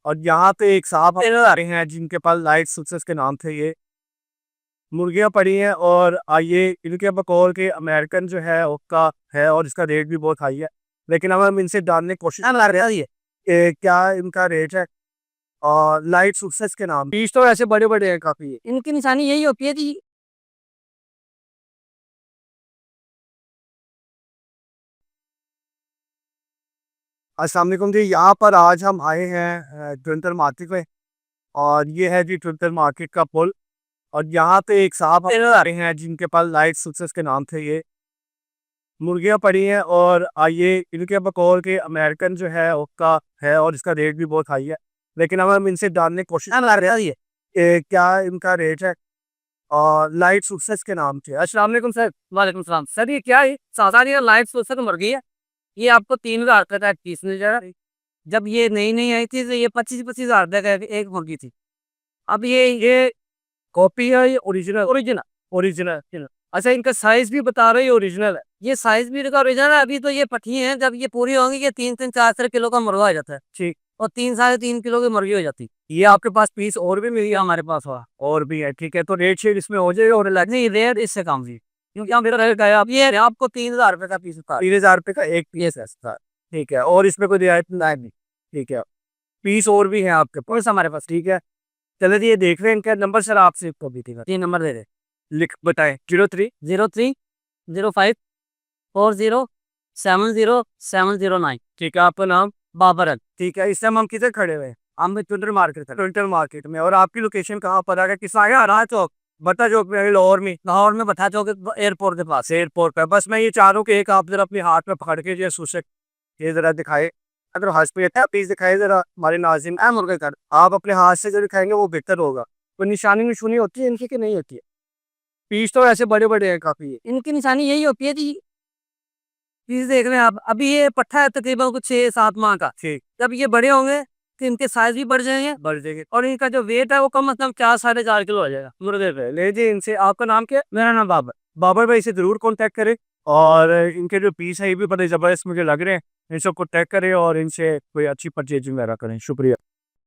और यहाँ पे एक साहब आ रहे हैं जिनके पास लाइट सक्सेस के नाम थे। ये मुर्गियाँ पड़ी हैं और ये इनके बकौल के अमेरिकन जो है उसका है और इसका रेट भी बहुत हाई है। लेकिन अब हम इनसे जानने की कोशिश कर रहे हैं ये क्या इनका रेट है। और लाइट सक्सेस के नाम पीस तो ऐसे बड़े बड़े हैं काफी। इनकी निशानी यही होती है जी। अस्सलाम वालेकुम जी, यहाँ पर आज हम आए हैं ट्विंटर मार्केट में। और ये है जी ट्विंटर मार्केट का पुल। और यहाँ पे एक साहब आ रहे हैं जिनके पास लाइट सक्सेस के नाम थे। ये मुर्गियाँ पड़ी हैं और ये इनके बकौल के अमेरिकन जो है उसका है और इसका रेट भी बहुत हाई है। लेकिन अब हम इनसे जानने की कोशिश कर रहे हैं ये क्या इनका रेट है। और लाइट सक्सेस के नाम थे। अस्सलाम वालेकुम सर। वालेकुम सलाम सर, ये क्या है? साधारण लाइफ सोचकर मर गई है। ये आपको 3,000 रुपये का एक पीस मिल जाएगा। जब ये नई नई आई थी तो ये 25-25 हज़ार रुपये का एक मुर्गी थी। अब ये कॉपी है ये ओरिजिनल? ओरिजिनल। ओरिजिनल। अच्छा, इनका साइज भी बता रहे हैं ओरिजिनल है। ये साइज भी इनका ओरिजिनल है। अभी तो ये पठी है, जब ये पूरी होंगी ये 3-3, 4-4 किलो का मुर्गा हो जाता है। ठीक। और 3-3.5 किलो की मुर्गी हो जाती है। ये आपके पास पीस और भी मिली ये है? हमारे पास हुआ। और भी है, ठीक है। तो रेट शेट इसमें हो जाएगा और अलग? नहीं, रेट इससे कम जी, क्योंकि यहाँ मेरा रेट है। अब ये आपको 3,000 रुपये का पीस बता 3000 रुपये का एक ये पीस है सर? ठीक है। और इसमें कोई रियायत नहीं? ठीक है। पीस और भी है आपके पास? पुलिस हमारे पास। ठीक है। चले जी, ये देख रहे हैं इनका नंबर सर आपसे को भी थी 3 नंबर दे दे। लिख बताएं। 03 03 05 40 70 709। ठीक है। आपका नाम? बाबर है। ठीक है। इस टाइम हम किधर खड़े हुए हैं? हम ट्विंटर मार्केट है, ट्विंटर मार्केट में। और आपकी लोकेशन कहाँ पर आ गया? किस आगे आ रहा चौक? बता चौक में, लाहौर में? लाहौर में बता चौक एयरपोर्ट के पास। एयरपोर्ट पे। बस मैं ये चाह रहा हूँ कि एक आप जरा अपने हाथ में पकड़ के जो सूचक ये जरा दिखाए। अगर हॉस्पिटल है प्लीज दिखाए जरा हमारे नाज़रीन। मुर्गे कर आप अपने हाथ से जो दिखाएंगे वो बेहतर होगा। कोई निशानी निशुनी होती है इनकी कि नहीं होती है? पीस तो ऐसे बड़े बड़े हैं काफी। इनकी निशानी यही होती है जी। चीज देख रहे हैं आप, अभी ये पट्ठा है तकरीबन कुछ 6-7 माह का। ठीक। जब ये बड़े होंगे तो इनके साइज भी बढ़ जाएंगे। बढ़ जाएंगे। और इनका जो वेट है वो कम से कम 4-4.5 किलो हो जाएगा। मुर्गे पे ले जी इनसे। आपका नाम क्या है? मेरा नाम बाबर। बाबर भाई से जरूर कांटेक्ट करें। और इनके जो पीस है ये भी बड़े जबरदस्त मुझे लग रहे हैं। इनसे कांटेक्ट करें और इनसे कोई अच्छी परचेजिंग वगैरह करें। शुक्रिया।